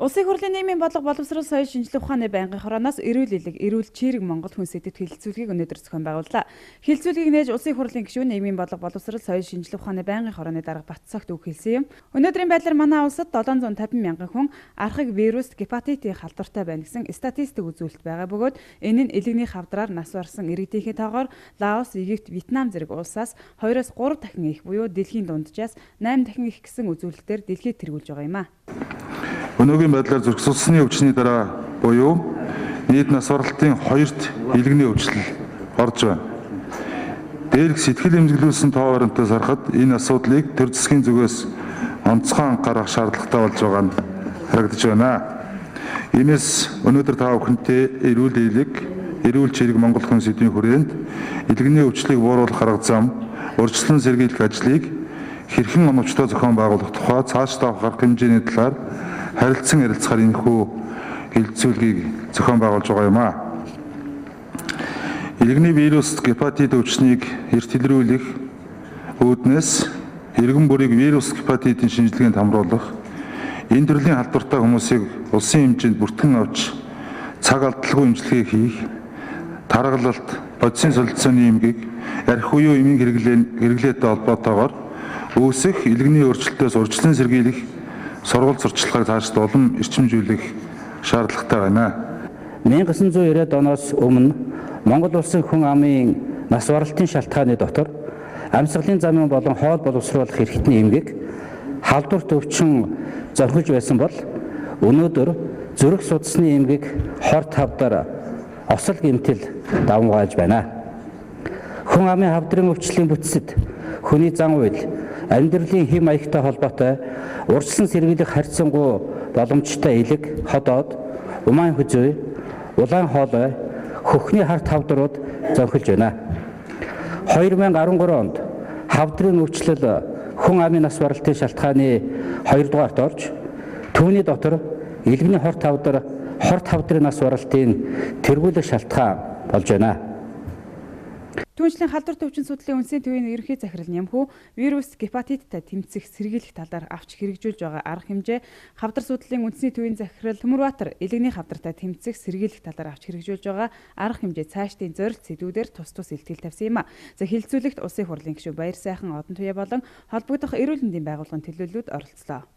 Улсын хурлын нийгмийн бодлого боловсрол соёл шинжилгээ ухааны байнгын хорооноос эрүүл элэг, эрүүл чийрэг Монгол хүн сэдэвт хилцүүлгийг өнөөдөр зохион байгууллаа. Хилцүүлгийг нээж улсын хурлын гишүүн нийгмийн бодлого боловсрол соёл шинжилгээ ухааны байнгын хорооны дарга Батцогт үг хэлсэн юм. Өнөөдрийн байдлаар манай улсад 750 мянган хүн архаг вирус гепатитийн халдвартай байна гэсэн статистик үзүүлэлт байгаа бөгөөд энэ нь элэгний хавдраар нас барсан иргэдийнхээ тоогоор Лаос, Египт, Вьетнам зэрэг улсаас 2-3 дахин их буюу дэлхийн дунджаас 8 дахин их гэсэн үзүүлэлтээр дэлхийд тэргүүлж байгаа юм а. Өнөөгийн байдлаар зөрчилдсөний өвчний дараа буюу нийт нас баралтын 2-т элэгний өвчлөл орж байна. Дээрх сэтгэл эмзэглүүлсэн тоо баримтаас харахад энэ асуудлыг төр засгийн зүгээс онцгой анхаарах шаардлагатай болж байгаа нь харагдаж байна. Иймээс өнөөдөр та бүхэнтэй эрүүл элэг, эрүүл чирэг Монгол хүн сэдвийн хүрээнд элэгний өвчлөлийг бууруулах арга зам, урьдчилан сэргийлэх ажлыг хэрхэн оновчтой зохион байгуулах тухай цаашдаа авах арга хэмжээний талаар харилцан ярилцахаар энэхүү хилцүүлгийг зохион байгуулж байгаа юм а. Элэгний вирус гепатит өвчнийг эрт илрүүлэх үүднээс иргэн бүрийг вирус гепатитийн шинжилгээнд хамруулах, энэ төрлийн халдвартай хүмүүсийг улсын хэмжээнд бүртгэн авч цаг алдалгүй эмчилгээ хийх, таргалалт, бодисын солилцооны эмгэг, архи буюу эмийн хэрэглээтэй холбоотойгоор үүсэх элэгний өөрчлөлтөөс урьдчилан сэргийлэх сургууль сурталчилгааг цаашд улам эрчимжүүлэх шаардлагатай байна. 1990-ад оноос өмнө Монгол улсын хүн амын нас баралтын шалтгааны дотор амьсгалын замын болон хоол боловсруулах эрхтний эмгэг халдварт өвчин зорхиж байсан бол өнөөдөр зүрх судасны эмгэг хор тавдар осол гэмтэл давмгааж байна. Хүн амын хавдрын өвчлөлийн бүтцэд хүний зан үйл, амьдралын хэм маягтай холбоотой урьдчилан сэргийлэх харьцангуй боломжтой элэг, ходоод, умаан хүзүй, улаан хоолой, хөхний харт хавдрууд зонхилж байна. 2013 онд хавдрын өвчлөл хүн амын нас баралтын шалтгааны 2 дугаарт орж, түүний дотор элэгний хорт хавдрын нас баралтын тэргүүлэх шалтгаан болж байна. Түүнчлэн халдварт өвчин судлалын үндэсний төвийн ерөнхий захирал Нямхүү вирус гепатиттай тэмцэх сэргийлэх талаар авч хэрэгжүүлж байгаа арга хэмжээ, хавдар судлалын үндэсний төвийн захирал Төмөрбаатар элэгний хавдартай тэмцэх сэргийлэх талаар авч хэрэгжүүлж байгаа арга хэмжээ цаашдын зорилт сэдвүүдээр тус илтгэл тавьсан юм а. За хилцүүлэгт улсын хурлын гишүүн Баяр сайхан Одон туяа болон холбогдох эрүүл мэндийн байгууллагын төлөөллүүд оролцлоо.